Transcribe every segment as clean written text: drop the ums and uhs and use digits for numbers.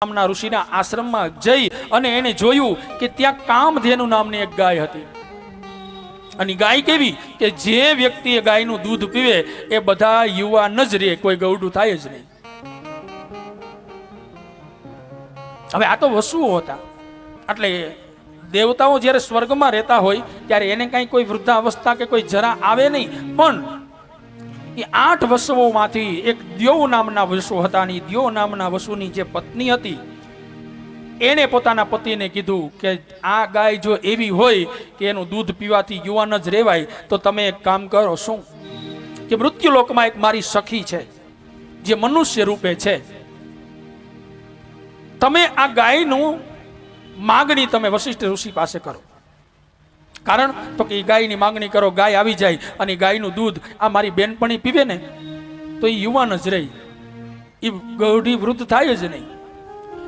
નામના ઋષિના આશ્રમમાં જઈ અને એને જોયું કે ત્યાં કામધેનુ નામની એક ગાય હતી. અને ગાય કેવી કે જે વ્યક્તિ ગાયનું દૂધ પીવે એ બધા યુવાન જ રહે, કોઈ ગૌડું થાય જ નહીં. હવે આ તો વસુઓ હતા. એટલે દેવતાઓ જ્યારે સ્વર્ગમાં રહેતા હોય ત્યારે એને કઈ કોઈ વૃદ્ધાવસ્થા કે કોઈ જરા આવે નહીં. પણ એ 8 વસુઓમાંથી એક દ્યોવ નામના વસુ હતા. અને દ્યોવ નામના વસુની જે પત્ની હતી એને પોતાના પતિને કીધું કે આ ગાય જો એવી હોય કે એનું દૂધ પીવાથી યુવાન જ રહેવાય તો તમે એક કામ કરો. શું? કે મૃત્યુલોકમાં એક મારી સખી છે જે મનુષ્ય રૂપે છે, તમે આ ગાયનું માગણી તમે વશિષ્ઠ ઋષિ પાસે કરો. કારણ તો કે ગાયની માગણી કરો, ગાય આવી જાય અને ગાયનું દૂધ આ મારી બેનપણી પીવે ને તો એ યુવાન જ રહી, એ ગૌઢી વૃદ્ધ થાય જ નહીં.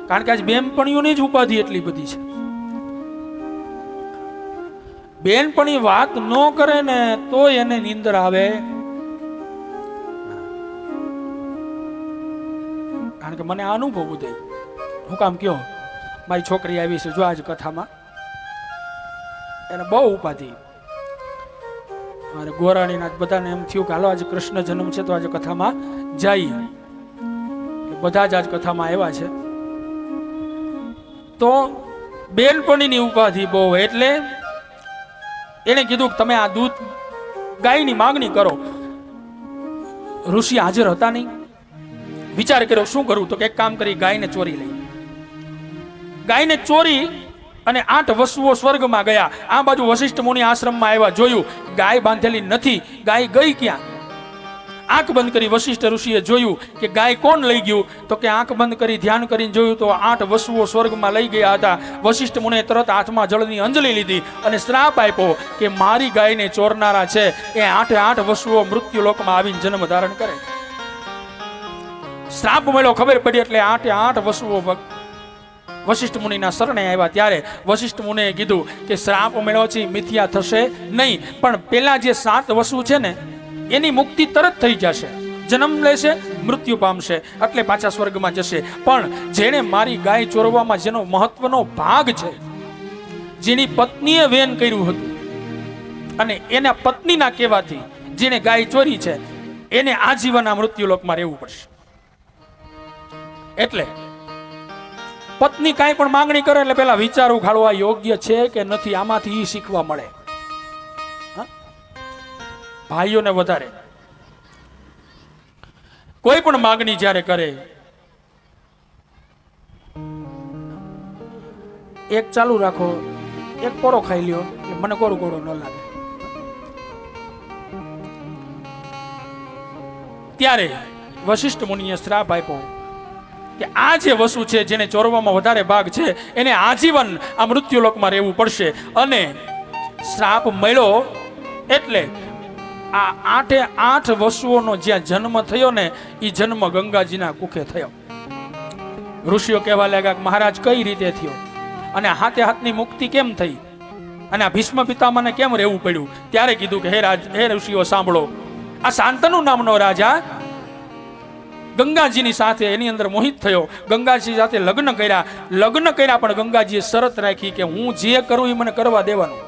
કારણ કે આજ બેનપણીઓની જ ઉપાધિ એટલી બધી છે. બેનપણી વાત ન કરે ને તો એને નીંદર આવે. કારણ કે મને આ અનુભવ દે. હું કામ કયો, મારી છોકરી આવી છે જો આજ કથામાં, એને બહુ ઉપાધિ. મારે ગોરાણીના બધાને એમ થયું કે હાલો આજે કૃષ્ણ જન્મ છે તો આજે કથામાં જઈએ. બધા જ આજ કથામાં આવ્યા છે. તો બેનપણીની ઉપાધિ બહુ, એટલે એને કીધું કે તમે આ દૂધ ગાયની માગણી કરો. ઋષિ હાજર હતા નહીં. વિચાર કર્યો શું કરું, તો કે એક કામ કરી ગાયને ચોરી લઈ. ગાયને ચોરી અને 8 વસુઓ સ્વર્ગમાં ગયા. આ બાજુ વશિષ્ઠ મુનિ આશ્રમમાં આવ્યા, જોયું ગાય બાંધેલી નથી. ગાય ગઈ ક્યાં? આંખ બંધ કરી વશિષ્ઠ ઋષિએ જોયું કે ગાય કોણ લઈ ગયું. તો કે આંખ બંધ કરી ધ્યાન કરીને જોયું તો 8 વસુઓ સ્વર્ગમાં લઈ ગયા હતા. વશિષ્ઠ મુનિએ તરત હાથમાં જળની અંજલિ લીધી અને શ્રાપ આપ્યો કે મારી ગાયને ચોરનારા છે એ 8 વસુઓ મૃત્યુ લોકમાં આવીને જન્મ ધારણ કરે. શ્રાપ મળ્યો, ખબર પડી એટલે 8 વસુઓ વશિષ્ઠ મુનિના શરણે આવ્યા. ત્યારે વશિષ્ઠ મુનિએ કીધું કે શ્રાપ મળ્યો છે મિથ્યા થશે નહીં, પણ પેલા જે 7 વસુ છે ને એની મુક્તિ તરત થઈ જશે, જન્મ લેશે, મૃત્યુ પામશે, એટલે પાછા સ્વર્ગમાં જશે. પણ જેણે મારી ગાય ચોરવામાં જેનો મહત્વનો ભાગ છે, જેની પત્નીએ વેન કર્યું હતું અને એના પત્નીના કહેવાથી જેને ગાય ચોરી છે એને આજીવન આ મૃત્યુલોકમાં રહેવું પડશે. એટલે પત્ની કાંઈ પણ માંગણી કરે એટલે પેલા વિચારવું ખાડવા યોગ્ય છે કે નથી. આમાંથી શીખવા મળે ભાઈઓને વધારે. કોઈ પણ માંગણી જ્યારે કરે, એક ચાલુ રાખો, એક કોરો ખાઈ લ્યો, મને કોરો કોરો ન લાગે. ત્યારે વશિષ્ઠ મુનિએ શ્રાપ આપ્યો કે આ જે વસુ છે જેને ચોરવામાં વધારે ભાગ છે એને આજીવન આ મૃત્યુલોકમાં રહેવું પડશે. અને શ્રાપ મળ્યો એટલે આ 8 વસુઓનો જ્યાં જન્મ થયો ને એ જન્મ ગંગાજીના કુખે થયો. ઋષિઓ કહેવા લાગ્યા કે મહારાજ કઈ રીતે થયો અને હાથની મુક્તિ કેમ થઈ અને આ ભીષ્મ પિતામહને કેમ રહેવું પડ્યું. ત્યારે કીધું કે હે ઋષિઓ સાંભળો, આ શાંતનુ નામનો રાજા ગંગાજીની સાથે એની અંદર મોહિત થયો. ગંગાજી સાથે લગ્ન કર્યા પણ ગંગાજીએ શરત રાખી કે હું જે કરું એ મને કરવા દેવાનું,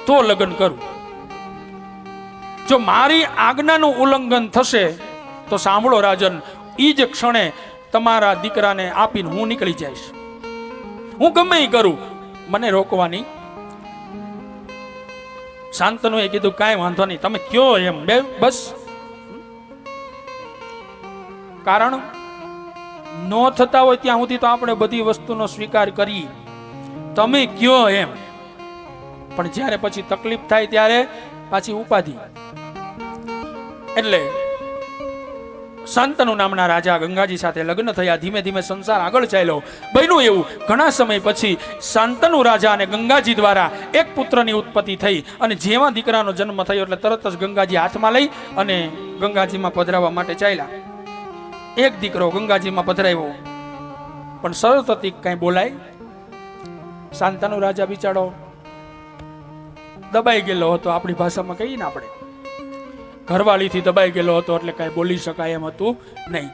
તો લગ્ન કરું. જો મારી આજ્ઞાનું ઉલ્લંઘન થશે તો સાંભળો રાજન, ઈ જ ક્ષણે તમારા દીકરાને આપીને હું નીકળી જઈશ. હું ગમે એ કરું, મને રોકવાની. શાંતનુએ કીધું કાંઈ વાંધો નહીં, તમે કયો એમ બસ. કારણ ન થતા હોય ત્યાં સુધી તો આપણે બધી વસ્તુનો સ્વીકાર કરી, તમે કયો એમ. પણ જ્યારે પછી તકલીફ થાય ત્યારે પાછી ઉપાધિ. એટલે શાંતનુ નામના રાજા ગંગાજી સાથે લગ્ન થયા. ધીમે ધીમે સંસાર આગળ ચાલ્યો. બન્યું એવું, ઘણા સમય પછી શાંતનુ રાજા અને ગંગાજી દ્વારા એક પુત્રની ઉત્પત્તિ થઈ. અને જેવા દીકરાનો જન્મ થયો એટલે તરત જ ગંગાજી હાથમાં લઈ અને ગંગાજીમાં પધરાવવા માટે ચાલ્યા. એક દીકરો ગંગાજીમાં પધરાવ્યો પણ સરળતાથી કઈ બોલાય. શાંતનુ રાજા બિચારો દબાઈ ગયેલો હતો. આપણી ભાષામાં કહીએ ને આપણે, ઘરવાળીથી દબાઈ ગયેલો હતો એટલે કઈ બોલી શકાય એમ હતું નહીં.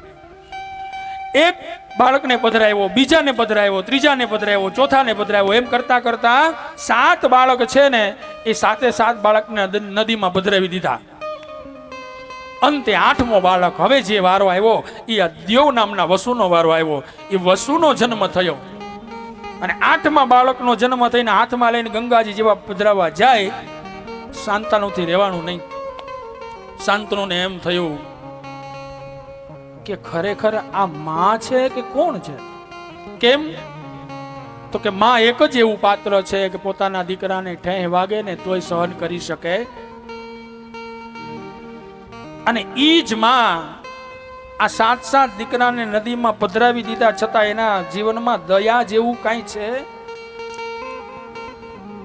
એક બાળકને પધરાવ્યો, બીજાને પધરાવ્યો, ત્રીજાને પધરાવ્યો, ચોથાને પધરાવ્યો, એમ કરતા કરતા 7 બાળક છે ને એ 7 બાળકને નદીમાં પધરાવી દીધા. અંતે 8મો બાળક, હવે જે વારો આવ્યો એ દેવ નામના વસુનો વારો આવ્યો. એ વસુનો જન્મ થયો અને 8મા બાળકનો જન્મ થઈને હાથમાં લઈને ગંગાજી જેવા પધરાવા જાય. શાંતાનુથી રહેવાનું નહીં. શાંતનુને એમ થયું કે ખરેખર આ માં છે કે કોણ છે? કેમ? તો કે માં એક જ એવું પાત્ર છે કે પોતાના દીકરાને ઠેહ વાગે ને તોય સહન કરી શકે. અને ઈ જ માં આ 7 દીકરાને નદીમાં પધરાવી દીધા છતાં એના જીવનમાં દયા જેવું કાંઈ છે?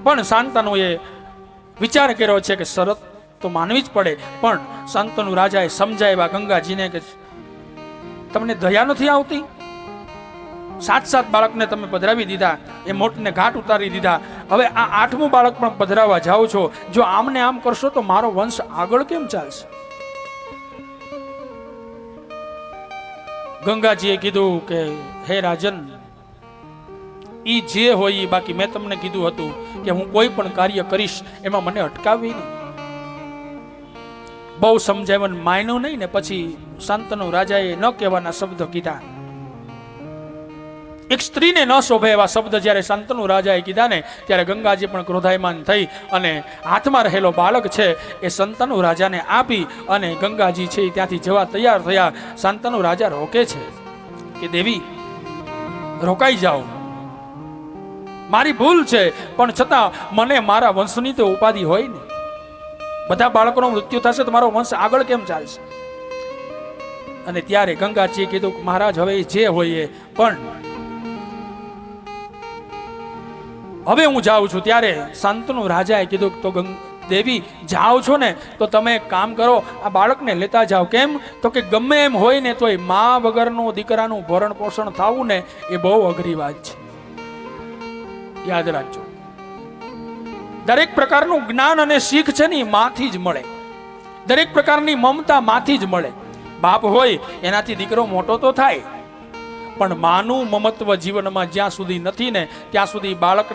પણ શાંતનુએ વિચાર કર્યો છે કે શરત તો માનવી જ પડે. પણ શાંતનુ રાજાએ સમજાવ્યા ગંગાજીને કે તમને દયા નથી આવતી? 7 બાળકને તમે પધરાવી દીધા, એ મોટને ઘાટ ઉતારી દીધા, હવે આ 8મું બાળક પણ પધરાવા જાઓ છો. જો આમને આમ કરશો તો મારો વંશ આગળ કેમ ચાલશે? ગંગાજીએ કીધું કે હે રાજન, ઈ જે હોય, બાકી મેં તમને કીધું હતું કે હું કોઈ પણ કાર્ય કરીશ એમાં મને અટકાવી નહીં. બહુ સમજાવન માન્યું નહીં ને પછી શાંતનુ રાજાએ ન કહેવાના શબ્દ કીધા. એક સ્ત્રીને ન શોભે એવા શબ્દ જ્યારે શાંતનુ રાજાએ કીધા ને ત્યારે ગંગાજી પણ ક્રોધાયમાન થઈ અને હાથમાં રહેલો બાળક છે એ શાંતનુ રાજાને આપી અને ગંગાજી છે ત્યાંથી જવા તૈયાર થયા. શાંતનુ રાજા રોકે છે કે દેવી રોકાઈ જાઓ, મારી ભૂલ છે, પણ છતાં મને મારા વંશની તો ઉપાધિ હોય ને. બધા બાળકોનું મૃત્યુ થશે તો મારો વંશ આગળ કેમ ચાલશે? અને ત્યારે ગંગાજીએ કીધું કે મહારાજ હવે જે હોય એ, પણ હવે હું જાઉં છું. ત્યારે શાંતનુ રાજાએ કીધું તો દેવી જાઓ છો ને તો તમે એક કામ કરો, આ બાળકને લેતા જાઓ. કેમ? તો કે ગમે એમ હોય ને તોય મા વગરનું દીકરાનું ભરણ પોષણ થવું ને એ બહુ અઘરી વાત છે. યાદ રાખજો, દરેક પ્રકારનું જ્ઞાન અને શીખ છે ને માંથી જ મળે. દરેક પ્રકારની મમતા માંથી જ મળે. બાપ હોય એનાથી દીકરો મોટો તો થાય, પણ માનું મમત્વ જીવનમાં જ્યાં સુધી નથી ને ત્યાં સુધી બાળકને